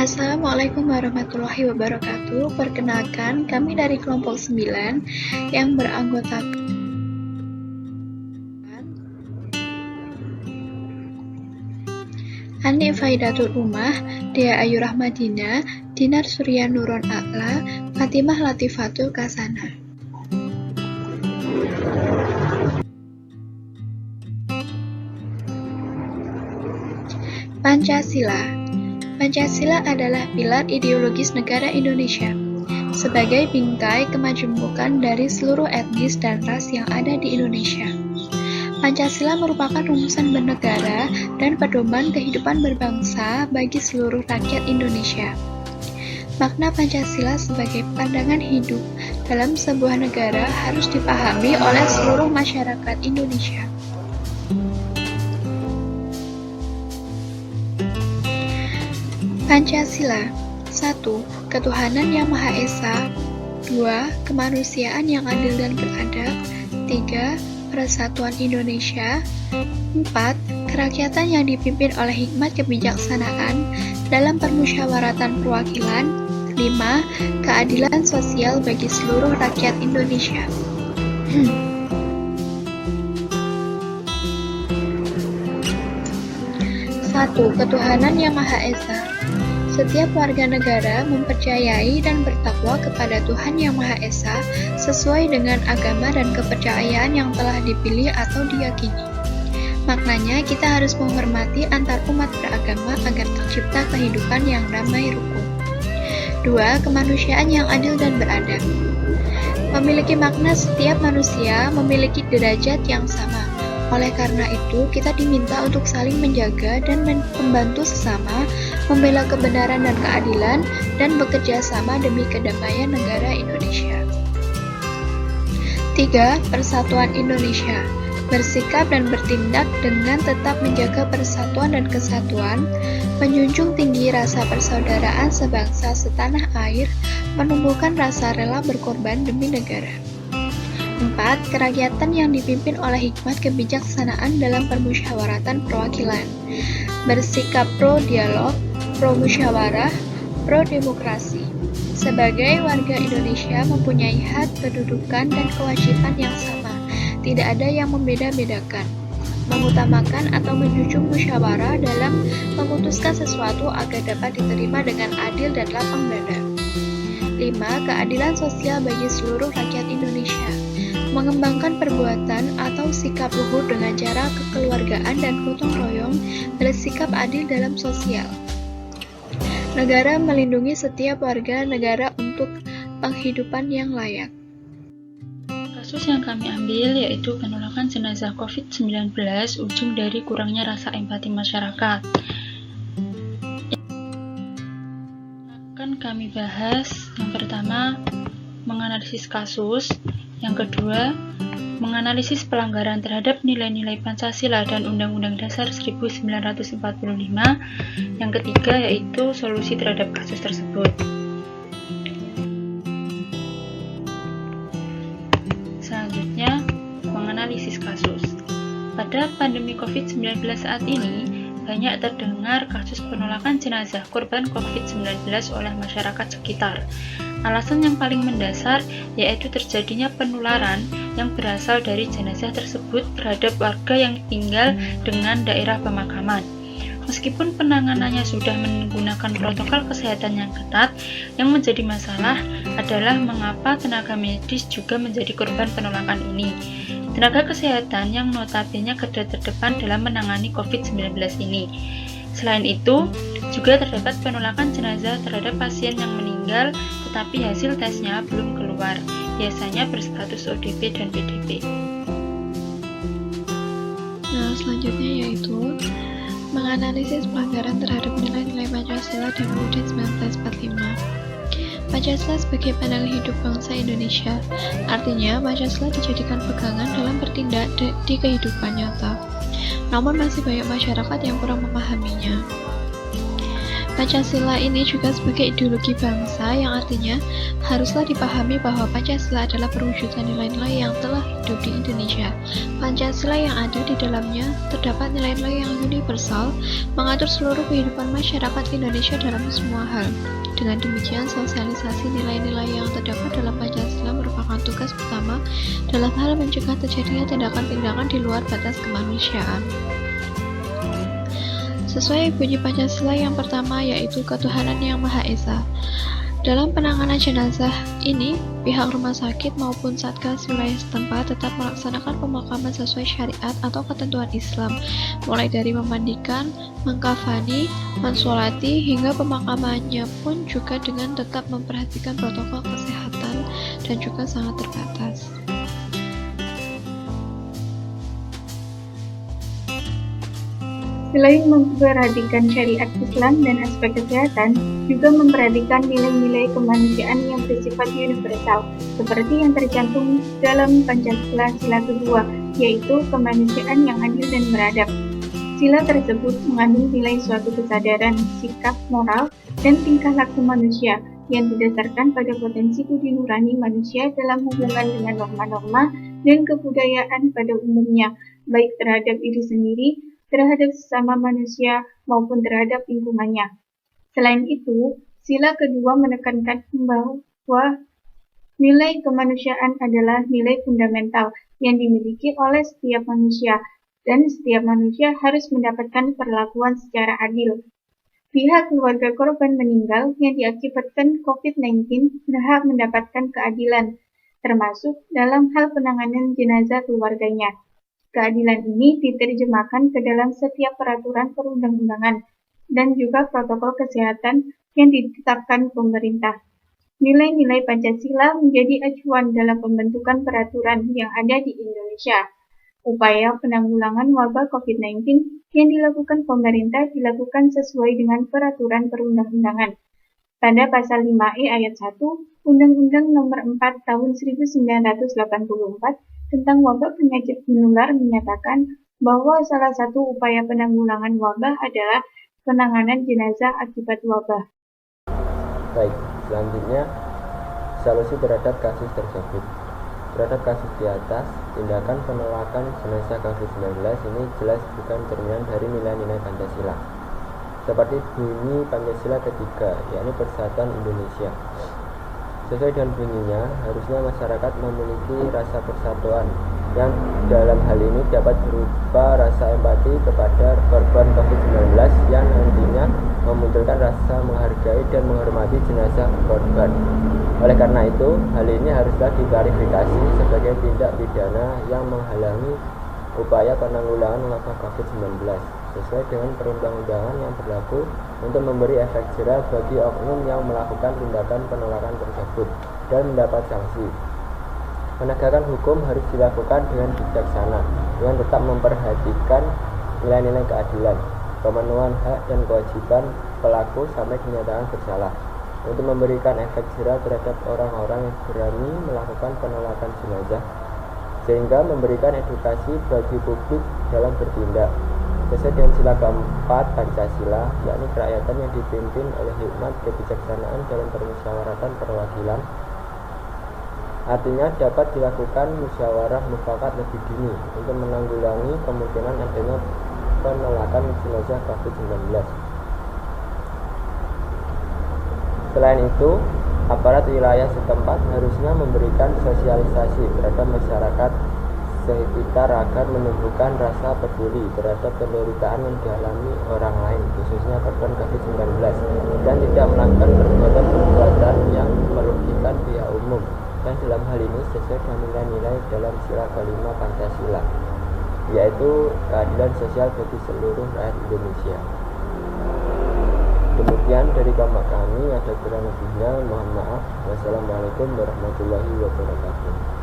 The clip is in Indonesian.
Assalamualaikum warahmatullahi wabarakatuh. Perkenalkan, kami dari kelompok 9 yang beranggotakan Ani Faidatul Umah, Dea Ayu Rahmadina, Dinar Surya Nuron A'la, Fatimah Latifatul Kasana. Pancasila adalah pilar ideologis negara Indonesia, sebagai bingkai kemajemukan dari seluruh etnis dan ras yang ada di Indonesia. Pancasila merupakan rumusan bernegara dan pedoman kehidupan berbangsa bagi seluruh rakyat Indonesia. Makna Pancasila sebagai pandangan hidup dalam sebuah negara harus dipahami oleh seluruh masyarakat Indonesia. Pancasila 1. Ketuhanan yang Maha Esa. 2. Kemanusiaan yang adil dan beradab. 3. Persatuan Indonesia. 4. Kerakyatan yang dipimpin oleh hikmat kebijaksanaan dalam permusyawaratan perwakilan. 5. Keadilan sosial bagi seluruh rakyat Indonesia. 1. Ketuhanan yang Maha Esa. Setiap warga negara mempercayai dan bertakwa kepada Tuhan Yang Maha Esa sesuai dengan agama dan kepercayaan yang telah dipilih atau diyakini. Maknanya, kita harus menghormati antar umat beragama agar tercipta kehidupan yang damai rukun. 2. Kemanusiaan yang adil dan beradab. Memiliki makna setiap manusia memiliki derajat yang sama. Oleh karena itu, kita diminta untuk saling menjaga dan membantu sesama, membela kebenaran dan keadilan, dan bekerja sama demi kedamaian negara Indonesia. 3. Persatuan Indonesia. Bersikap dan bertindak dengan tetap menjaga persatuan dan kesatuan, menjunjung tinggi rasa persaudaraan sebangsa setanah air, menumbuhkan rasa rela berkorban demi negara. 4. Kerakyatan yang dipimpin oleh hikmat kebijaksanaan dalam permusyawaratan perwakilan. Bersikap pro-dialog, pro-musyawarah, pro-demokrasi. Sebagai warga Indonesia mempunyai hak, kedudukan, dan kewajiban yang sama. Tidak ada yang membeda-bedakan. Mengutamakan atau menjunjung musyawarah dalam memutuskan sesuatu agar dapat diterima dengan adil dan lapang dada. 5. Keadilan sosial bagi seluruh rakyat Indonesia. Mengembangkan perbuatan atau sikap luhur dengan cara kekeluargaan dan gotong royong, bersikap adil dalam sosial. Negara melindungi setiap warga negara untuk penghidupan yang layak. Kasus yang kami ambil yaitu penolakan jenazah COVID-19, ujung dari kurangnya rasa empati masyarakat. Akan kami bahas, yang pertama, menganalisis kasus. Yang kedua, menganalisis pelanggaran terhadap nilai-nilai Pancasila dan Undang-Undang Dasar 1945. Yang ketiga, yaitu solusi terhadap kasus tersebut. Selanjutnya, menganalisis kasus. Pada pandemi COVID-19 saat ini, banyak terdengar kasus penolakan jenazah korban COVID-19 oleh masyarakat sekitar. Alasan yang paling mendasar yaitu terjadinya penularan yang berasal dari jenazah tersebut terhadap warga yang tinggal dengan daerah pemakaman. Meskipun penanganannya sudah menggunakan protokol kesehatan yang ketat, yang menjadi masalah adalah mengapa tenaga medis juga menjadi korban penolakan ini. Tenaga kesehatan yang notabene garda terdepan dalam menangani COVID-19 ini. Selain itu, juga terdapat penolakan jenazah terhadap pasien yang meninggal tetapi hasil tesnya belum keluar, biasanya berstatus ODP dan PDP. Nah, selanjutnya yaitu menganalisis pelanggaran terhadap nilai-nilai Pancasila dan UUD 1945. Pancasila sebagai pandangan hidup bangsa Indonesia, artinya Pancasila dijadikan pegangan dalam bertindak di kehidupan nyata. Namun masih banyak masyarakat yang kurang memahaminya. Pancasila ini juga sebagai ideologi bangsa yang artinya haruslah dipahami bahwa Pancasila adalah perwujudan nilai-nilai yang telah hidup di Indonesia. Pancasila yang ada di dalamnya terdapat nilai-nilai yang universal, mengatur seluruh kehidupan masyarakat Indonesia dalam semua hal. Dengan demikian, sosialisasi nilai-nilai yang terdapat dalam Pancasila merupakan tugas utama dalam hal mencegah terjadinya tindakan-tindakan di luar batas kemanusiaan. Sesuai bunyi Pancasila yang pertama, yaitu ketuhanan yang Maha Esa. Dalam penanganan jenazah ini, pihak rumah sakit maupun satgas wilayah setempat tetap melaksanakan pemakaman sesuai syariat atau ketentuan Islam, mulai dari memandikan, mengkafani, mensolati, hingga pemakamannya pun juga dengan tetap memperhatikan protokol kesehatan dan juga sangat terbatas. Selain memperhatikan syariat Islam dan aspek kesehatan, juga memperhatikan nilai-nilai kemanusiaan yang bersifat universal, seperti yang tercantum dalam Pancasila Sila kedua, yaitu kemanusiaan yang adil dan beradab. Sila tersebut mengandung nilai suatu kesadaran, sikap, moral, dan tingkah laku manusia yang didasarkan pada potensi budi nurani manusia dalam hubungan dengan norma-norma dan kebudayaan pada umumnya, baik terhadap diri sendiri, terhadap sesama manusia maupun terhadap lingkungannya. Selain itu, sila kedua menekankan bahwa nilai kemanusiaan adalah nilai fundamental yang dimiliki oleh setiap manusia, dan setiap manusia harus mendapatkan perlakuan secara adil. Pihak keluarga korban meninggal yang diakibatkan COVID-19 berhak mendapatkan keadilan, termasuk dalam hal penanganan jenazah keluarganya. Keadilan ini diterjemahkan ke dalam setiap peraturan perundang-undangan dan juga protokol kesehatan yang ditetapkan pemerintah. Nilai-nilai Pancasila menjadi acuan dalam pembentukan peraturan yang ada di Indonesia. Upaya penanggulangan wabah COVID-19 yang dilakukan pemerintah dilakukan sesuai dengan peraturan perundang-undangan. Pada pasal 5E ayat 1 Undang-Undang Nomor 4 Tahun 1984 tentang wabah penyakit menular menyatakan bahwa salah satu upaya penanggulangan wabah adalah penanganan jenazah akibat wabah. Baik, selanjutnya solusi terhadap kasus tersebut. Terhadap kasus di atas, tindakan penolakan jenazah COVID-19 ini jelas bukan cerminan dari nilai-nilai Pancasila. Seperti bunyi Pancasila ketiga, yakni Persatuan Indonesia. Sesuai dengan bunyinya, harusnya masyarakat memiliki rasa persatuan yang dalam hal ini dapat berupa rasa empati kepada korban COVID-19 yang nantinya memunculkan rasa menghargai dan menghormati jenazah korban. Oleh karena itu, hal ini haruslah diklarifikasi sebagai tindak pidana yang menghalangi upaya penanggulangan wabah COVID-19 sesuai dengan perundang-undangan yang berlaku untuk memberi efek jera bagi oknum yang melakukan tindakan penolakan tersebut dan mendapat sanksi. Penegakan hukum harus dilakukan dengan bijaksana, dengan tetap memperhatikan nilai-nilai keadilan, pemenuhan hak dan kewajiban pelaku sampai kenyataan bersalah, untuk memberikan efek jera terhadap orang-orang yang berani melakukan penolakan jenazah, sehingga memberikan edukasi bagi publik dalam bertindak sesuai dengan sila keempat Pancasila, yakni kerakyatan yang dipimpin oleh hikmat kebijaksanaan dalam permusyawaratan perwakilan. Artinya dapat dilakukan musyawarah mufakat lebih dini untuk menanggulangi kemungkinan adanya penolakan jenazah COVID-19. Selain itu, aparat wilayah setempat harusnya memberikan sosialisasi terhadap masyarakat sekitar agar menumbuhkan rasa peduli terhadap penderitaan yang dialami orang lain, khususnya korban COVID-19, dan tidak melakukan perbuatan-perbuatan yang merugikan pihak umum, dan dalam hal ini sesuai dengan nilai-nilai dalam sila kelima Pancasila, yaitu keadilan sosial bagi seluruh rakyat Indonesia. Demikian dari kelompok kami, ada kurang lebihnya mohon maaf. Wassalamualaikum warahmatullahi wabarakatuh.